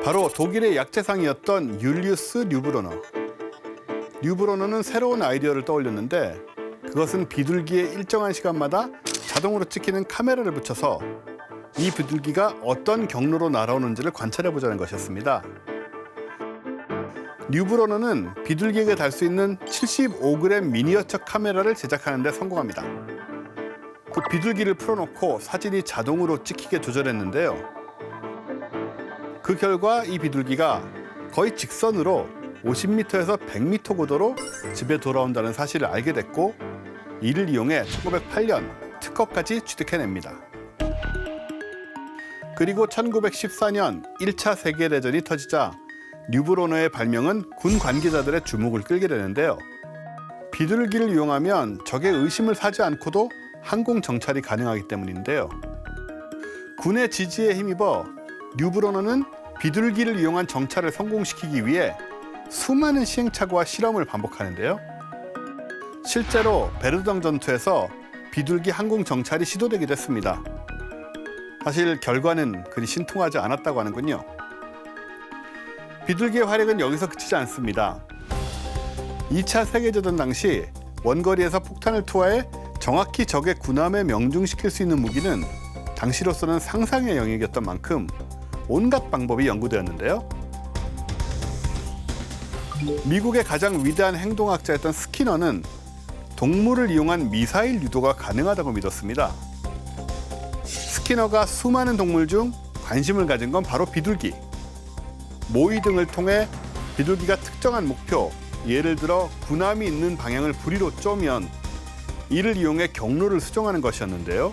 C: 바로 독일의 약재상이었던 율리우스 류브로너. 류브로너는 새로운 아이디어를 떠올렸는데 그것은 비둘기의 일정한 시간마다 자동으로 찍히는 카메라를 붙여서 이 비둘기가 어떤 경로로 날아오는지를 관찰해보자는 것이었습니다. 뉴브로너는 비둘기에게 달 수 있는 75g 미니어처 카메라를 제작하는 데 성공합니다. 그 비둘기를 풀어놓고 사진이 자동으로 찍히게 조절했는데요. 그 결과 이 비둘기가 거의 직선으로 50m에서 100m 고도로 집에 돌아온다는 사실을 알게 됐고, 이를 이용해 1908년 특허까지 취득해냅니다. 그리고 1914년 1차 세계대전이 터지자 뉴브로너의 발명은 군 관계자들의 주목을 끌게 되는데요. 비둘기를 이용하면 적의 의심을 사지 않고도 항공 정찰이 가능하기 때문인데요. 군의 지지에 힘입어 뉴브로너는 비둘기를 이용한 정찰을 성공시키기 위해 수많은 시행착오와 실험을 반복하는데요. 실제로 베르등 전투에서 비둘기 항공 정찰이 시도되기도 했습니다. 사실 결과는 그리 신통하지 않았다고 하는군요. 비둘기의 활약은 여기서 그치지 않습니다. 2차 세계대전 당시 원거리에서 폭탄을 투하해 정확히 적의 군함에 명중시킬 수 있는 무기는 당시로서는 상상의 영역이었던 만큼 온갖 방법이 연구되었는데요. 미국의 가장 위대한 행동학자였던 스키너는 동물을 이용한 미사일 유도가 가능하다고 믿었습니다. 스키너가 수많은 동물 중 관심을 가진 건 바로 비둘기. 모의 등을 통해 비둘기가 특정한 목표, 예를 들어 군함이 있는 방향을 부리로 쪼면 이를 이용해 경로를 수정하는 것이었는데요.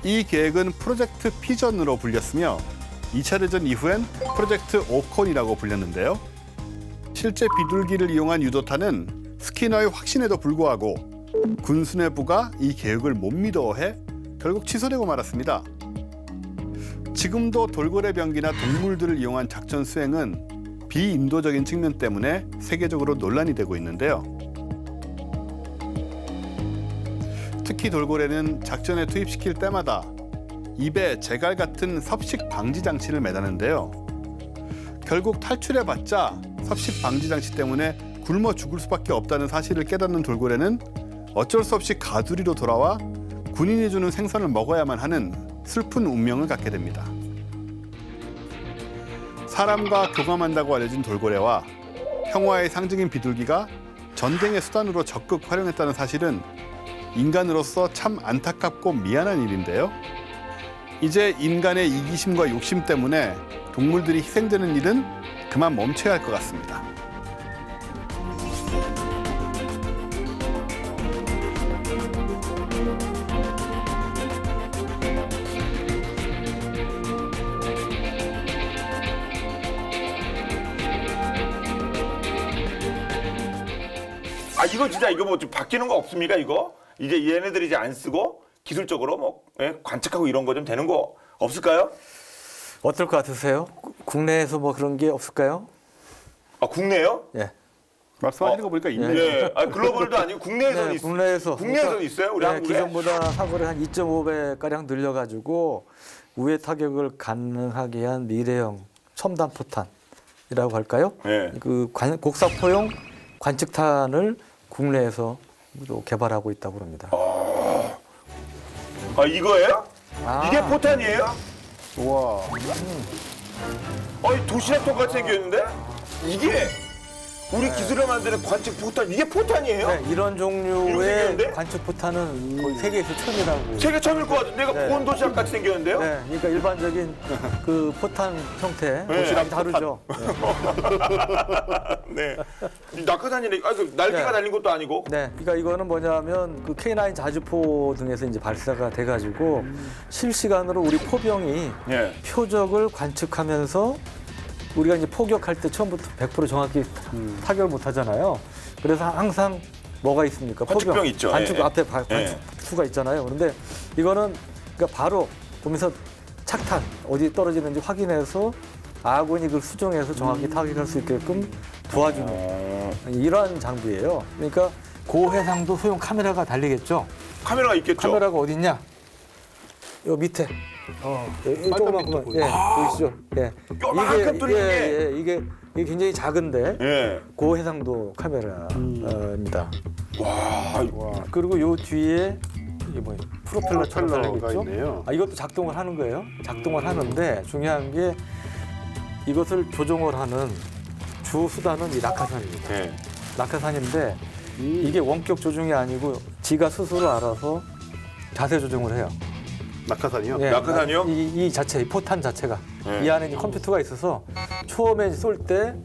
C: 이 계획은 프로젝트 피전으로 불렸으며 2차 대전 이후엔 프로젝트 오콘이라고 불렸는데요. 실제 비둘기를 이용한 유도탄은 스키너의 확신에도 불구하고 군 수뇌부가 이 계획을 못 믿어해 결국 취소되고 말았습니다. 지금도 돌고래 병기나 동물들을 이용한 작전 수행은 비인도적인 측면 때문에 세계적으로 논란이 되고 있는데요. 특히 돌고래는 작전에 투입시킬 때마다 입에 제갈 같은 섭식 방지 장치를 매다는데요. 결국 탈출해봤자 섭식 방지 장치 때문에 굶어 죽을 수밖에 없다는 사실을 깨닫는 돌고래는 어쩔 수 없이 가두리로 돌아와 군인이 주는 생선을 먹어야만 하는 슬픈 운명을 갖게 됩니다. 사람과 교감한다고 알려진 돌고래와 평화의 상징인 비둘기가 전쟁의 수단으로 적극 활용했다는 사실은 인간으로서 참 안타깝고 미안한 일인데요. 이제 인간의 이기심과 욕심 때문에 동물들이 희생되는 일은 그만 멈춰야 할 것 같습니다.
A: 이거 진짜 이거 뭐 좀 바뀌는 거 없습니까 이거? 이제 얘네들이 이제 안 쓰고 기술적으로 뭐 관측하고 이런 거 좀 되는 거 없을까요?
B: 어떨 것 같으세요? 국내에서 뭐 그런 게 없을까요?
A: 국내요?
B: 예.
C: 말씀하시는 거 보니까 있네요.
A: 네. 글로벌도 아니고 국내에서는
B: 네, 국내에서
A: 국내에서는 있어요? 우리
B: 네,
A: 한국에?
B: 기존보다 사거리 한 2.5배 가량 늘려가지고 우회 타격을 가능하게 한 미래형 첨단 포탄이라고 할까요?
A: 네.
B: 그 곡사포용 관측탄을 국내에서 또 개발하고 있다고 합니다.
A: 이거예요? 이게 포탄이에요?
C: 우와.
A: 도시락 똑같이 생겼는데? 이게 우리 기술을 만드는 관측 포탄, 이게 포탄이에요?
B: 네, 이런
A: 이렇게
B: 종류의
A: 생겼는데?
B: 관측 포탄은 거의 세계에서 처음이라고.
A: 세계 처음일 것 같은데? 내가 본 도시락 같이 생겼는데요?
B: 네, 그러니까 일반적인 그 포탄 형태
A: 네.
B: 도시락이 다르죠.
A: 네. 낙하산이네. 그 날개가
B: 네.
A: 달린 것도 아니고.
B: 네, 그러니까 이거는 뭐냐면 그 K9 자주포 등에서 이제 발사가 돼가지고 실시간으로 우리 포병이
A: 예.
B: 표적을 관측하면서 우리가 이제 포격할 때 처음부터 100% 정확히 타격을 못 하잖아요. 그래서 항상 뭐가 있습니까?
A: 관측병 있죠.
B: 관측
A: 예.
B: 앞에 관측수가 있잖아요. 그런데 이거는 그러니까 바로 보면서 착탄 어디 떨어지는지 확인해서 아군이 그걸 수정해서 정확히 타격할 수 있게끔 도와주는 이러한 장비예요. 그러니까 고해상도 소형 카메라가 달리겠죠.
A: 카메라가 있겠죠.
B: 카메라가 어디 있냐? 요 밑에. 조그맣구만. 예, 보이시죠? 예.
A: 요만큼 뚫린 게.
B: 이게 굉장히 작은데
A: 예.
B: 고해상도 카메라입니다.
A: 와.
B: 그리고 요 뒤에 이게 뭐예요? 프로펠러처럼
C: 프로펠러가
B: 달려있죠?
C: 있네요.
B: 이것도 작동을 하는 거예요. 작동을 하는데 중요한 게 이것을 조종을 하는 주 수단은 이 낙하산입니다.
A: 네.
B: 낙하산인데 이게 원격 조종이 아니고 지가 스스로 알아서 자세 조정을 해요.
C: 낙하산이요?
B: 예,
A: 낙하산이요?
B: 이 자체, 이 포탄 자체가
A: 네.
B: 이 안에 이제 컴퓨터가 있어서 처음에 쏠 때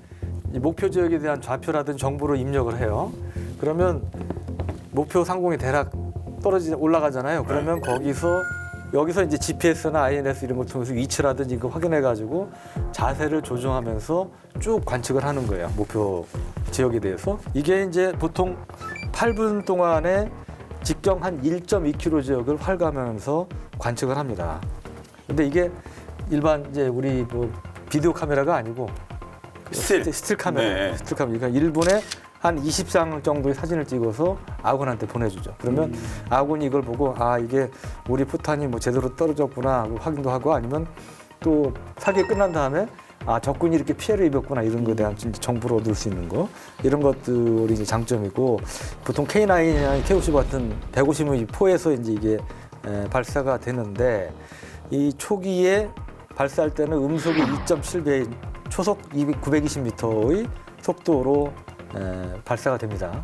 B: 목표 지역에 대한 좌표라든 정보를 입력을 해요. 그러면 목표 상공이 대략 올라가잖아요. 그러면 여기서 이제 GPS나 INS 이런 걸 통해서 위치라든지 이거 확인해 가지고 자세를 조정하면서 쭉 관측을 하는 거예요. 목표 지역에 대해서. 이게 이제 보통 8분 동안에 직경 한 1.2km 지역을 활감하면서 관측을 합니다. 근데 이게 일반 이제 우리 뭐 비디오 카메라가 아니고 스틸 카메라.
A: 네.
B: 스틸 카메라. 그러니까 1분에 한 20장 정도의 사진을 찍어서 아군한테 보내주죠. 그러면 아군이 이걸 보고 아 이게 우리 포탄이 뭐 제대로 떨어졌구나 하고 확인도 하고 아니면 또 사격이 끝난 다음에 아 적군이 이렇게 피해를 입었구나 이런 거에 대한 정보를 얻을 수 있는 거 이런 것들이 이제 장점이고 보통 K9이나 K55 같은 150mm 포에서 이제 이게 발사가 되는데 이 초기에 발사할 때는 음속이 2.7배 초속 920m의 속도로 발사가 됩니다.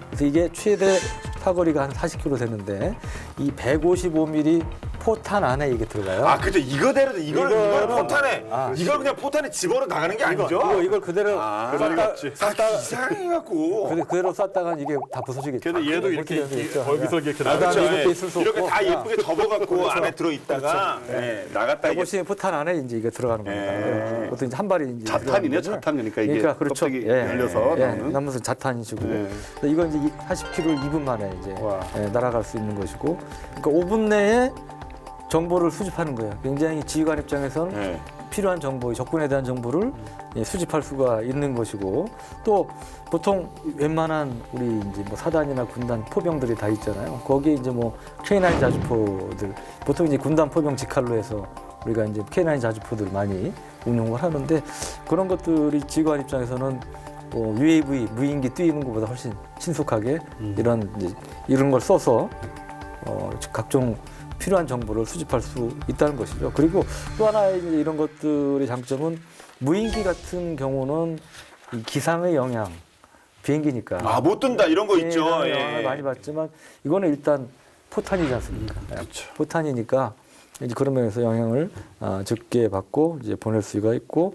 B: 그래서 이게 최대 사거리가 한 40km 되는데 이 155mm 포탄 안에 이게 들어가요.
A: 아, 그죠. 이거대로 이거는 포탄에
B: 아.
A: 이걸 그냥 포탄에 집어넣어 나가는 게 아니죠?
B: 이걸 그대로
A: 이상해갖고.
B: 그대로 쐈다가 이게 다 부서지겠죠.
C: 근데 얘도 이렇게 거기서 이렇게
B: 그다음에
C: 나가죠.
B: 이렇게 있을 수
A: 이렇게
B: 없고
A: 다 예쁘게 접어갖고 안에 들어있다가 나갔다 이게.
B: 150mm 포탄 안에 이제 이게 들어가는 겁니다. 보통 이제 한 발이 이제
C: 자탄이네요, 자탄. 그러니까 이게
B: 그렇죠.
C: 껍데기 열려서 나오는.
B: 남무슨 자탄이시고
C: 예.
B: 이건 이제 40km 2분 만에 이제
C: 와.
B: 날아갈 수 있는 것이고, 그러니까 5분 내에 정보를 수집하는 거예요. 굉장히 지휘관 입장에서는
A: 네.
B: 필요한 정보, 적군에 대한 정보를 수집할 수가 있는 것이고, 또 보통 웬만한 우리 이제 뭐 사단이나 군단 포병들이 다 있잖아요. 거기에 이제 뭐 K9 자주포들, 보통 이제 군단 포병 직할로 해서 우리가 이제 K9 자주포들 많이 운용을 하는데 그런 것들이 지휘관 입장에서는 UAV 무인기 뛰는 것보다 훨씬 신속하게 이런 걸 써서 각종 필요한 정보를 수집할 수 있다는 것이죠. 그리고 또 하나의 이제 이런 것들의 장점은 무인기 같은 경우는 이 기상의 영향, 비행기니까
A: 아, 못 뜬다 이런 거 있죠.
B: 기상의
A: 예.
B: 영향을 많이 받지만 이거는 일단 포탄이지 않습니까?
C: 그렇죠.
B: 포탄이니까 이제 그런 면에서 영향을 적게 받고 이제 보낼 수가 있고,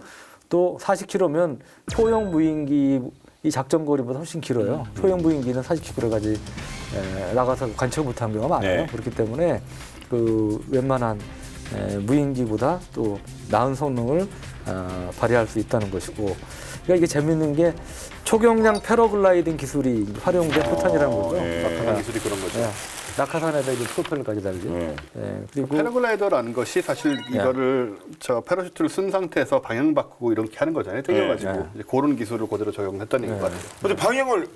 B: 또 40km면 소형 무인기 이 작전 거리보다 훨씬 길어요. 소형 무인기는 40km까지 나가서 관측 못하는 경우가 많아요.
A: 네.
B: 그렇기 때문에 그 웬만한 무인기보다 또 나은 성능을 발휘할 수 있다는 것이고, 그러니까 이게 재밌는 게 초경량 패러글라이딩 기술이 활용된 포탄이라는 거죠.
A: 예.
C: 낙하산 기술이 그런 거죠.
B: 예. 낙하산에다 이제 프로펠러까지 달죠.
A: 예.
B: 예. 그리고
C: 패러글라이더라는 것이 사실 이거를 저 패러슈트를 쓴 상태에서 방향 바꾸고 이렇게 하는 거잖아요. 땡겨가지고
B: 네.
C: 이제 그런 기술을 그대로 적용했다는 얘기 같아요.
A: 근데 방향을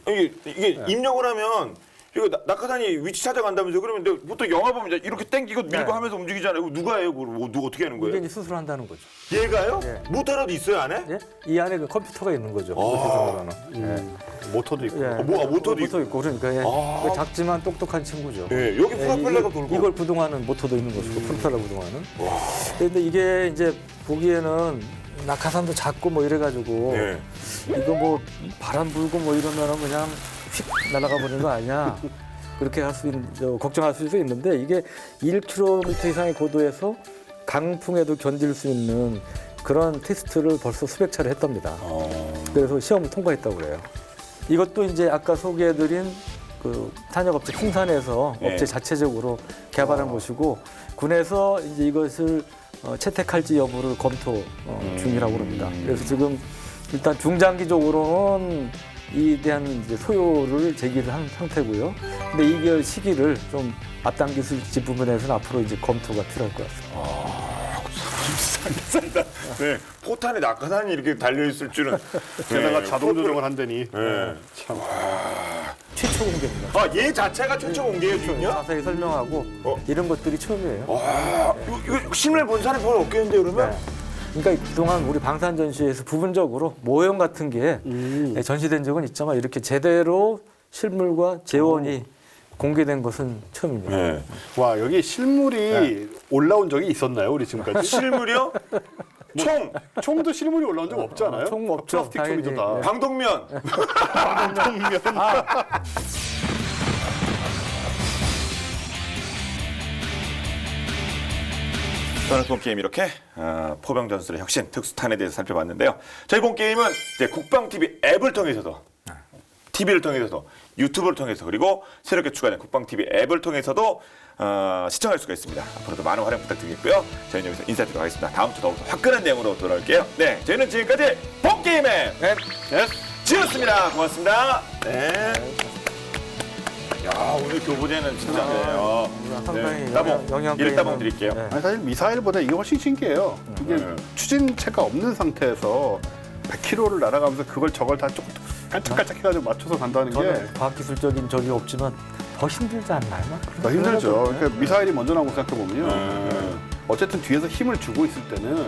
A: 이게 입력을 하면 이거 낙하산이 위치 찾아간다면서 그러면 근데 보통 영화 보면 이제 이렇게 땡기고 밀고 하면서 움직이잖아요. 이거 누가 해요? 그걸 누가 어떻게 하는
B: 이게
A: 거예요?
B: 이제 스스로 한다는 거죠.
A: 얘가요?
B: 예.
A: 모터라도 있어요 안에?
B: 예? 이 안에 그 컴퓨터가 있는 거죠.
C: 모터도 있고.
B: 예.
A: 모터도
B: 모터 있고 그러니까 예.
A: 아.
B: 작지만 똑똑한 친구죠.
A: 예, 여기 프로펠러가 돌고.
B: 이걸 구동하는 모터도 있는 것이고 프로펠러 구동하는. 그런데 이게 이제 보기에는 낙하산도 작고 뭐 이래가지고
A: 예.
B: 이거 뭐 바람 불고 뭐 이러면은 그냥 휙 날아가 버리는 거 아니냐. 그렇게 걱정할 수도 있는데 이게 1km 이상의 고도에서 강풍에도 견딜 수 있는 그런 테스트를 벌써 수백 차례 했답니다. 그래서 시험을 통과했다고 그래요. 이것도 이제 아까 소개해드린 그 탄약업체 풍산에서
A: 네.
B: 업체 자체적으로 개발한 것이고 군에서 이제 이것을 채택할지 여부를 검토 중이라고 합니다. 그래서 지금 일단 중장기적으로는 이에 대한 이제 소요를 제기를 한 상태고요. 근데 이게 시기를 좀 앞당길지 부분에서는 앞으로 이제 검토가 필요할 것 같습니다.
A: 네, 포탄에 낙하산이 이렇게 달려 있을 줄은.
C: 게다가
A: 네,
C: 자동 조정을 한다니.
A: 네.
C: 참.
B: 최초 공개입니다.
A: 아, 얘 자체가 최초 공개예요, 지금요?
B: 자세히 설명하고
A: 이런
B: 것들이 처음이에요.
A: 이거 실물 본 사람이 별로 없겠는데요, 그러면?
B: 네. 그러니까 그동안 우리 방산 전시회에서 부분적으로 모형 같은 게 전시된 적은 있지만 이렇게 제대로 실물과 재원이 공개된 것은 처음입니다.
A: 네.
C: 와 여기 실물이 올라온 적이 있었나요, 우리 지금까지?
A: 실물이요?
C: 총도 실물이 올라온 적 없잖아요.
B: 총 없죠.
C: 플라스틱 총이죠
B: 당연히.
C: 다.
B: 네.
A: 방독면. 오늘 본 게임 이렇게 포병 전술의 혁신 특수탄에 대해서 살펴봤는데요. 저희 본 게임은 이제 국방 TV 앱을 통해서도 TV를 통해서도 유튜브를 통해서 그리고 새롭게 추가된 국방 TV 앱을 통해서도 시청할 수가 있습니다. 앞으로도 많은 활용 부탁드리겠고요. 저희는 여기서 인사드리도록 하겠습니다. 다음 주 더욱더 화끈한 내용으로 돌아올게요. 네, 저희는 지금까지 본 게임의 지였습니다. 고맙습니다. 네. 야, 오늘 교보제는 진짜
B: 상당히
A: 따봉
B: 영향력이
A: 1따봉
B: 있는-
A: 드릴게요.
B: 네.
C: 아니, 사실 미사일보다 이게 훨씬 신기해요. 이게 추진체가 없는 상태에서 100km를 날아가면서 그걸 저걸 다 조금 깔짝깔짝 해가지고 맞춰서 간다는 게
B: 저는 과학기술적인 적이 없지만 더 힘들지 않나요?
C: 더 힘들죠. 그러니까 미사일이 먼저 나온 거 생각해 보면요. 어쨌든 뒤에서 힘을 주고 있을 때는